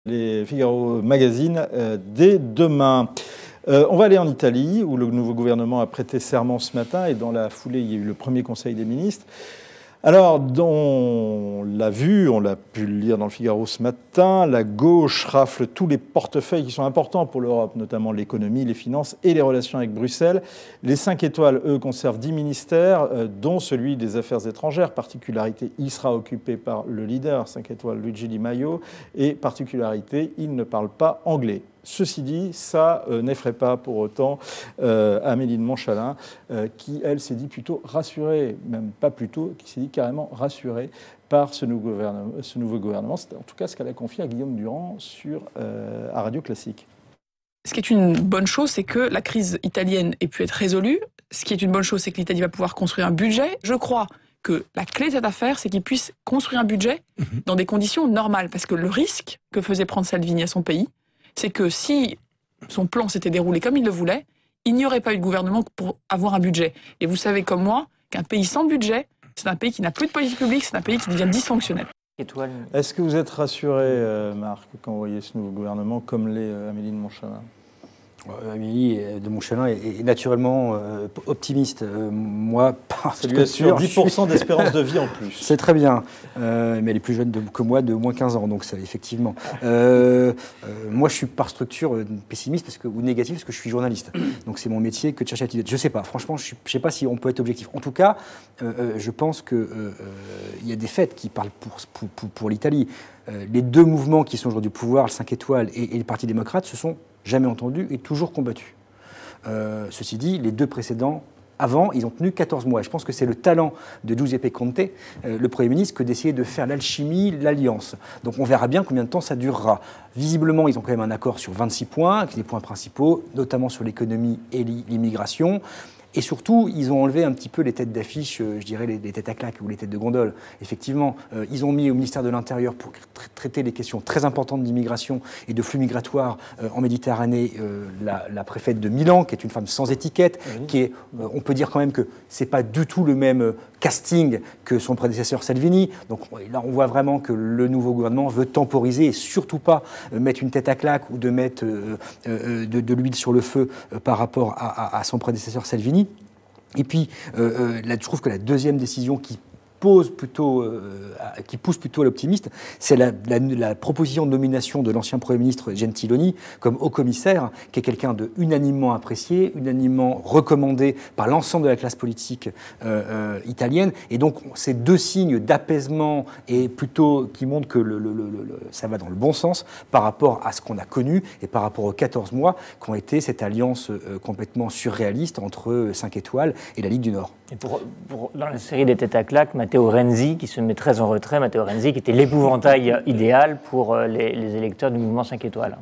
Les Figaro Magazine dès demain. On va aller en Italie, où le nouveau gouvernement a prêté serment ce matin, et dans la foulée, il y a eu le premier Conseil des ministres. Alors, on l'a vu, on l'a pu le lire dans le Figaro ce matin, la gauche rafle tous les portefeuilles qui sont importants pour l'Europe, notamment l'économie, les finances et les relations avec Bruxelles. Les 5 étoiles, eux, conservent 10 ministères, dont celui des Affaires étrangères. Particularité, il sera occupé par le leader 5 étoiles, Luigi Di Maio. Et particularité, il ne parle pas anglais. Ceci dit, ça n'effraie pas pour autant Amélie de Montchalin, qui, elle, s'est dit plutôt rassurée, même pas plutôt, qui s'est dit carrément rassurée par ce nouveau gouvernement. C'est en tout cas ce qu'elle a confié à Guillaume Durand à Radio Classique. Ce qui est une bonne chose, c'est que la crise italienne ait pu être résolue. Ce qui est une bonne chose, c'est que l'Italie va pouvoir construire un budget. Je crois que la clé de cette affaire, c'est qu'il puisse construire un budget dans des conditions normales. Parce que le risque que faisait prendre Salvini à son pays, c'est que si son plan s'était déroulé comme il le voulait, il n'y aurait pas eu de gouvernement pour avoir un budget. Et vous savez comme moi qu'un pays sans budget, c'est un pays qui n'a plus de politique publique, c'est un pays qui devient dysfonctionnel. Est-ce que vous êtes rassuré, Marc, quand vous voyez ce nouveau gouvernement, comme l'est Amélie de Montchalin ? Amélie de Montchalin est naturellement optimiste. Moi, ça lui assure 10% d'espérance de vie en plus. C'est très bien. Mais elle est plus jeune que moi, de moins 15 ans, donc ça, effectivement. Moi, je suis par structure pessimiste ou négatif parce que je suis journaliste. Donc c'est mon métier que de chercher à être. Je ne sais pas. Franchement, je ne sais pas si on peut être objectif. En tout cas, je pense qu'il y a des faits qui parlent pour l'Italie. Les deux mouvements qui sont aujourd'hui au pouvoir, le 5 étoiles et le Parti démocrate, se sont jamais entendus et toujours combattus. Ceci dit, les deux précédents, avant, ils ont tenu 14 mois. Je pense que c'est le talent de Giuseppe Conte, le Premier ministre, que d'essayer de faire l'alchimie, l'alliance. Donc on verra bien combien de temps ça durera. Visiblement, ils ont quand même un accord sur 26 points, avec des points principaux, notamment sur l'économie et l'immigration. Et surtout, ils ont enlevé un petit peu les têtes d'affiche, je dirais les têtes à claque ou les têtes de gondole. Effectivement, ils ont mis au ministère de l'Intérieur pour traiter les questions très importantes d'immigration et de flux migratoires en Méditerranée la préfète de Milan, qui est une femme sans étiquette, qui est, on peut dire quand même que c'est pas du tout le même casting que son prédécesseur Salvini. Donc là, on voit vraiment que le nouveau gouvernement veut temporiser et surtout pas mettre une tête à claque ou de mettre de l'huile sur le feu par rapport à son prédécesseur Salvini. Et puis, là, je trouve que la deuxième décision qui pousse plutôt à l'optimiste, c'est la proposition de nomination de l'ancien Premier ministre Gentiloni comme haut-commissaire, qui est quelqu'un de unanimement apprécié, unanimement recommandé par l'ensemble de la classe politique italienne. Et donc, ces deux signes d'apaisement et plutôt qui montrent que ça va dans le bon sens par rapport à ce qu'on a connu et par rapport aux 14 mois qu'ont été cette alliance complètement surréaliste entre 5 étoiles et la Ligue du Nord. Et dans la série des têtes à claques, Matteo Renzi, qui se met très en retrait, Matteo Renzi, qui était l'épouvantail idéal pour les électeurs du mouvement 5 étoiles.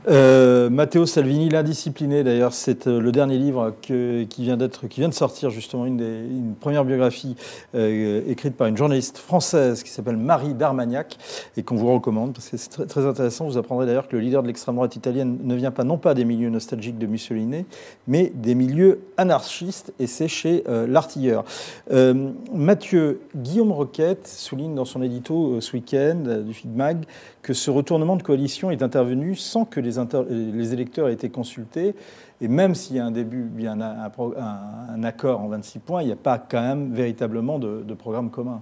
Matteo Salvini, l'indiscipliné d'ailleurs, c'est le dernier livre qui vient de sortir justement, une première biographie écrite par une journaliste française qui s'appelle Marie d'Armagnac et qu'on vous recommande parce que c'est très, très intéressant. Vous apprendrez d'ailleurs que le leader de l'extrême droite italienne ne vient pas non pas des milieux nostalgiques de Mussolini, mais des milieux anarchistes, et c'est chez L'Artilleur. Mathieu, Guillaume Roquette souligne dans son édito ce week-end du FIGMAG que ce retournement de coalition est intervenu sans que les électeurs aient été consultés. Et même s'il y a un début, il y a un accord en 26 points, il n'y a pas quand même véritablement de programme commun.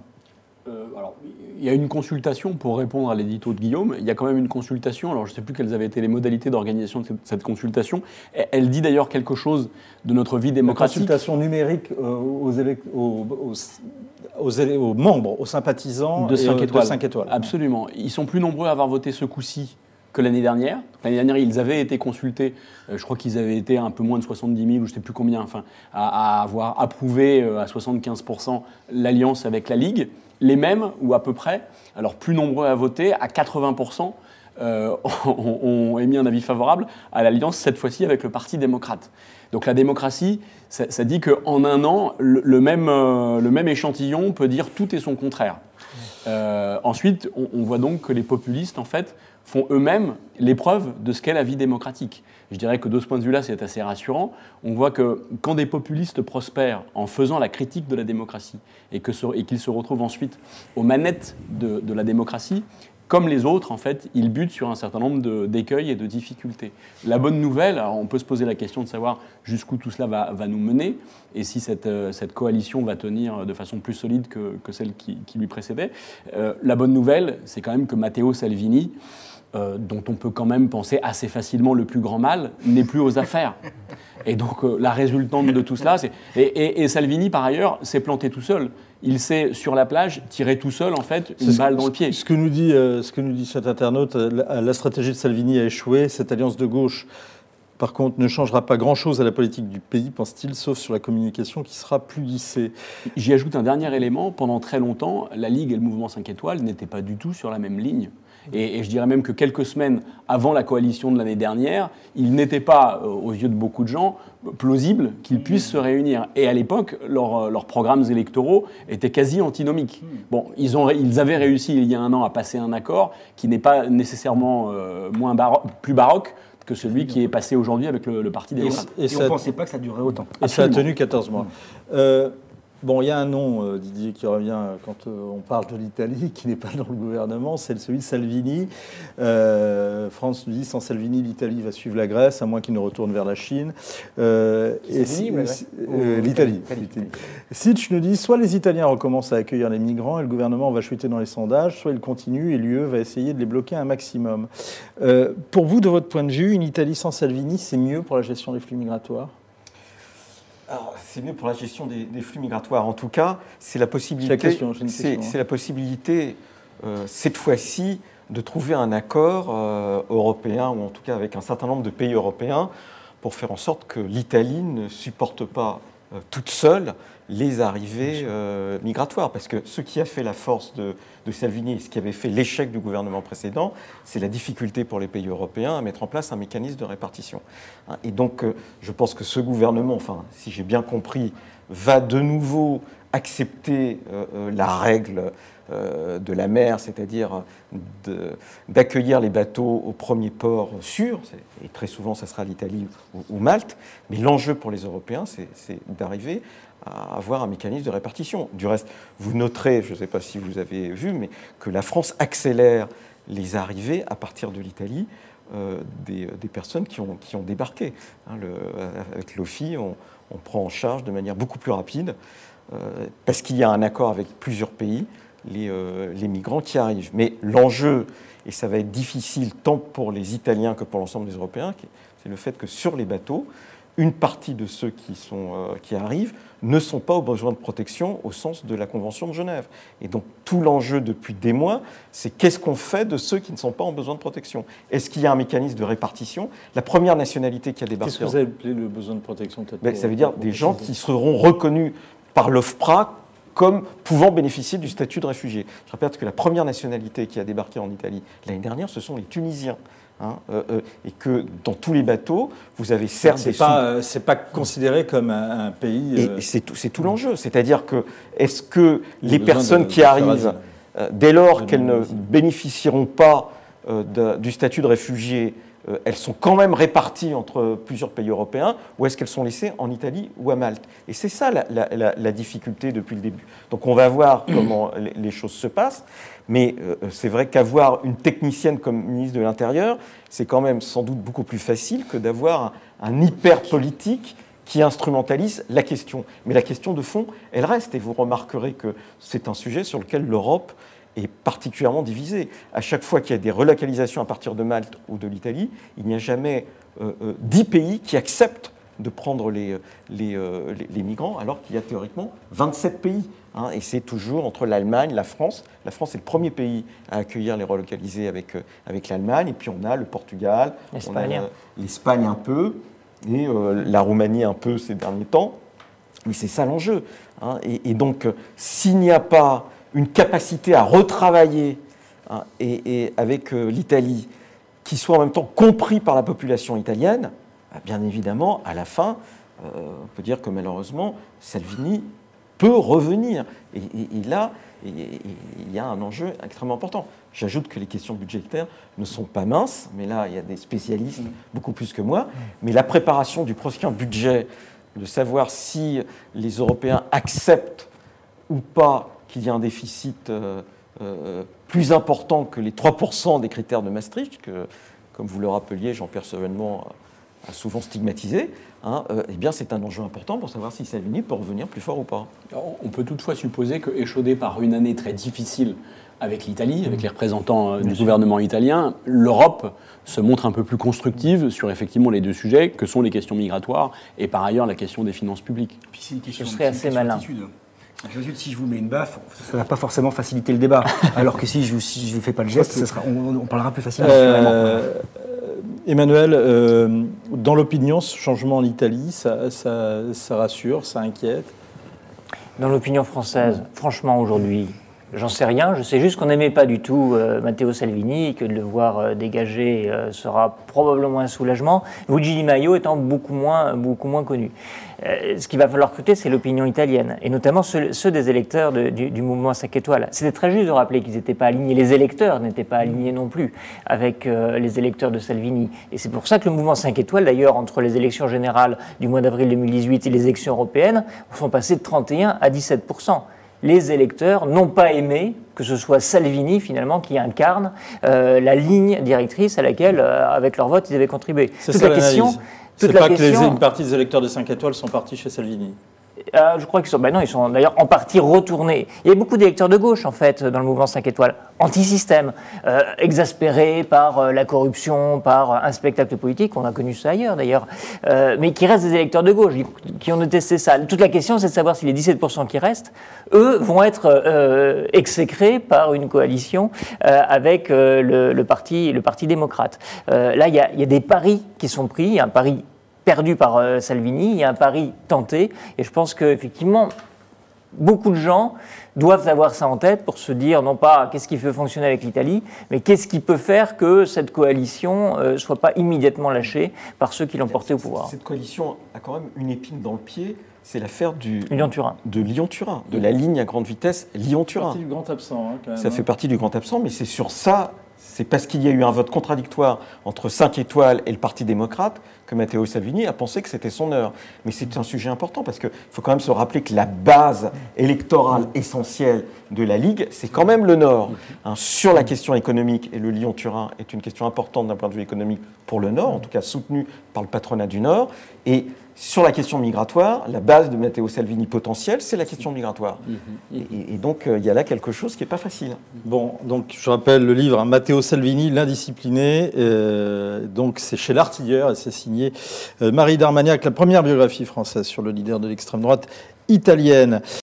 Alors, il y a une consultation, pour répondre à l'édito de Guillaume, il y a quand même une consultation, alors je ne sais plus quelles avaient été les modalités d'organisation de cette consultation. Elle dit d'ailleurs quelque chose de notre vie démocratique. La consultation numérique aux membres, aux sympathisants de 5 étoiles. De 5 étoiles. Absolument. Ils sont plus nombreux à avoir voté ce coup-ci que l'année dernière. L'année dernière, ils avaient été consultés, je crois qu'ils avaient été un peu moins de 70 000, ou je ne sais plus combien, enfin, à avoir approuvé à 75% l'alliance avec la Ligue. Les mêmes, ou à peu près, alors plus nombreux à voter, à 80%, ont émis un avis favorable à l'alliance, cette fois-ci avec le Parti démocrate. Donc la démocratie, ça dit qu'en un an, le même échantillon peut dire tout et son contraire. Ensuite, on voit donc que les populistes, en fait, font eux-mêmes l'épreuve de ce qu'est la vie démocratique. Je dirais que de ce point de vue-là, c'est assez rassurant. On voit que quand des populistes prospèrent en faisant la critique de la démocratie et qu'ils se retrouvent ensuite aux manettes de la démocratie, comme les autres, en fait, ils butent sur un certain nombre d'écueils et de difficultés. La bonne nouvelle, alors on peut se poser la question de savoir jusqu'où tout cela va nous mener, et si cette coalition va tenir de façon plus solide que celle qui lui précédait. La bonne nouvelle, c'est quand même que Matteo Salvini, dont on peut quand même penser assez facilement le plus grand mal, n'est plus aux affaires. Et donc la résultante de tout cela, c'est... Et Salvini, par ailleurs, s'est planté tout seul. Il s'est, sur la plage, tiré tout seul, en fait, une balle dans le pied. Ce que nous dit cet internaute, la stratégie de Salvini a échoué. Cette alliance de gauche, par contre, ne changera pas grand-chose à la politique du pays, pense-t-il, sauf sur la communication qui sera plus lissée. J'y ajoute un dernier élément. Pendant très longtemps, la Ligue et le mouvement 5 étoiles n'étaient pas du tout sur la même ligne. Et je dirais même que quelques semaines avant la coalition de l'année dernière, il n'était pas, aux yeux de beaucoup de gens, plausible qu'ils puissent se réunir. Et à l'époque, leurs programmes électoraux étaient quasi antinomiques. Bon, ils avaient réussi il y a un an à passer un accord qui n'est pas nécessairement plus baroque que celui qui est passé aujourd'hui avec le Parti démocrate. Et on ne pensait pas que ça durerait autant. Et ça a tenu 14 mois. Bon, il y a un nom, Didier, qui revient quand on parle de l'Italie, qui n'est pas dans le gouvernement, c'est celui de Salvini. France nous dit, sans Salvini, l'Italie va suivre la Grèce, à moins qu'il ne retourne vers la Chine. L'Italie. Sitch nous dit, soit les Italiens recommencent à accueillir les migrants et le gouvernement va chuter dans les sondages, soit il continue et l'UE va essayer de les bloquer un maximum. Pour vous, de votre point de vue, une Italie sans Salvini, c'est mieux pour la gestion des flux migratoires ? Alors, c'est mieux pour la gestion des flux migratoires. En tout cas, c'est la possibilité, c'est la possibilité cette fois-ci, de trouver un accord européen, ou en tout cas avec un certain nombre de pays européens, pour faire en sorte que l'Italie ne supporte pas toute seule les arrivées migratoires. Parce que ce qui a fait la force de Salvini et ce qui avait fait l'échec du gouvernement précédent, c'est la difficulté pour les pays européens à mettre en place un mécanisme de répartition. Et donc, je pense que ce gouvernement, enfin, si j'ai bien compris, va de nouveau accepter la règle de la mer, c'est-à-dire d'accueillir les bateaux au premier port sûr, et très souvent ça sera l'Italie ou Malte, mais l'enjeu pour les Européens, c'est d'arriver à avoir un mécanisme de répartition. Du reste, vous noterez, je ne sais pas si vous avez vu, mais que la France accélère les arrivées à partir de l'Italie des personnes qui ont débarqué. Avec l'OFII, on prend en charge de manière beaucoup plus rapide, parce qu'il y a un accord avec plusieurs pays, les migrants qui arrivent. Mais l'enjeu, et ça va être difficile tant pour les Italiens que pour l'ensemble des Européens, c'est le fait que sur les bateaux, une partie de ceux qui arrivent ne sont pas aux besoins de protection au sens de la Convention de Genève. Et donc tout l'enjeu depuis des mois, c'est qu'est-ce qu'on fait de ceux qui ne sont pas en besoin de protection? Est-ce qu'il y a un mécanisme de répartition? La première nationalité qui a débarqué... Qu'est-ce que vous avez appelé le besoin de protection? Ça veut dire des gens qui seront reconnus par l'OFPRA comme pouvant bénéficier du statut de réfugié. Je rappelle que la première nationalité qui a débarqué en Italie l'année dernière, ce sont les Tunisiens. Et que dans tous les bateaux, vous avez certes c'est pas considéré comme un pays... Et c'est tout l'enjeu. C'est-à-dire que, est-ce que les personnes qui arrivent, dès lors qu'elles ne bénéficieront pas du statut de réfugié, elles sont quand même réparties entre plusieurs pays européens, ou est-ce qu'elles sont laissées en Italie ou à Malte? Et c'est ça la difficulté depuis le début. Donc on va voir comment les choses se passent, mais c'est vrai qu'avoir une technicienne comme ministre de l'Intérieur, c'est quand même sans doute beaucoup plus facile que d'avoir un hyper-politique qui instrumentalise la question. Mais la question de fond, elle reste, et vous remarquerez que c'est un sujet sur lequel l'Europe est particulièrement divisée. À chaque fois qu'il y a des relocalisations à partir de Malte ou de l'Italie, il n'y a jamais 10 pays qui acceptent de prendre les migrants, alors qu'il y a théoriquement 27 pays. Et c'est toujours entre l'Allemagne, la France. La France est le premier pays à accueillir les relocalisés avec l'Allemagne, et puis on a le Portugal, l'Espagne un peu, et la Roumanie un peu ces derniers temps. Mais c'est ça l'enjeu. Et donc, s'il n'y a pas une capacité à retravailler et avec l'Italie, qui soit en même temps compris par la population italienne, bien évidemment, à la fin, on peut dire que malheureusement, Salvini peut revenir. Et là, il y a un enjeu extrêmement important. J'ajoute que les questions budgétaires ne sont pas minces, mais là, il y a des spécialistes beaucoup plus que moi. Mais la préparation du prochain budget, de savoir si les Européens acceptent ou pas qu'il y ait un déficit plus important que les 3% des critères de Maastricht, que, comme vous le rappeliez, Jean-Pierre Chevènement a souvent stigmatisé, eh bien c'est un enjeu important pour savoir si Salvini peut revenir plus fort ou pas. Alors, on peut toutefois supposer que, échaudé par une année très difficile avec l'Italie, avec les représentants du gouvernement italien, l'Europe se montre un peu plus constructive sur effectivement les deux sujets que sont les questions migratoires et par ailleurs la question des finances publiques. Puis c'est une question, Ce serait assez malin. Si je vous mets une baffe, ça ne va pas forcément faciliter le débat. Alors que si je ne fais pas le geste, on parlera plus facilement. Emmanuel, dans l'opinion, ce changement en Italie, ça rassure, ça inquiète? Dans l'opinion française, franchement, aujourd'hui, j'en sais rien. Je sais juste qu'on n'aimait pas du tout Matteo Salvini et que de le voir dégager sera probablement un soulagement. Luigi Di Maio étant beaucoup moins connu. Ce qu'il va falloir scruter, c'est l'opinion italienne, et notamment ceux des électeurs du mouvement 5 étoiles. C'était très juste de rappeler qu'ils n'étaient pas alignés, les électeurs n'étaient pas alignés non plus avec les électeurs de Salvini. Et c'est pour ça que le mouvement 5 étoiles, d'ailleurs, entre les élections générales du mois d'avril 2018 et les élections européennes, sont passés de 31 à 17%. Les électeurs n'ont pas aimé que ce soit Salvini, finalement, qui incarne la ligne directrice à laquelle, avec leur vote, ils avaient contribué. C'est ça l'analyse. C'est pas que une partie des électeurs de 5 étoiles sont partis chez Salvini. Je crois qu'ils sont, non, ils sont d'ailleurs en partie retournés. Il y a beaucoup d'électeurs de gauche, en fait, dans le mouvement 5 étoiles, anti-système, exaspérés par la corruption, par un spectacle politique, on a connu ça ailleurs d'ailleurs, mais qui restent des électeurs de gauche, qui ont détesté ça. Toute la question, c'est de savoir si les 17% qui restent, eux, vont être exécrés par une coalition avec le parti démocrate. Là, il y a des paris qui sont pris, il y a un pari perdu par Salvini, il y a un pari tenté, et je pense qu'effectivement, beaucoup de gens doivent avoir ça en tête pour se dire, non pas qu'est-ce qui peut fonctionner avec l'Italie, mais qu'est-ce qui peut faire que cette coalition ne soit pas immédiatement lâchée par ceux qui l'ont portée au pouvoir. Cette coalition a quand même une épine dans le pied, c'est l'affaire de Lyon-Turin, de la ligne à grande vitesse Lyon-Turin. Ça fait partie du grand absent, quand même. Ça fait partie du grand absent, mais c'est sur ça, c'est parce qu'il y a eu un vote contradictoire entre 5 étoiles et le Parti démocrate que Matteo Salvini a pensé que c'était son heure. Mais c'est un sujet important parce qu'il faut quand même se rappeler que la base électorale essentielle de la Ligue, c'est quand même le Nord. Sur la question économique, et le Lyon-Turin est une question importante d'un point de vue économique pour le Nord, en tout cas soutenue par le patronat du Nord, et sur la question migratoire, la base de Matteo Salvini potentiel, c'est la question migratoire. Et donc, il y a là quelque chose qui n'est pas facile. Bon, donc je rappelle le livre, Matteo Salvini, l'indiscipliné. Donc c'est chez l'Artilleur et c'est signé Marie d'Armagnac, la première biographie française sur le leader de l'extrême droite italienne.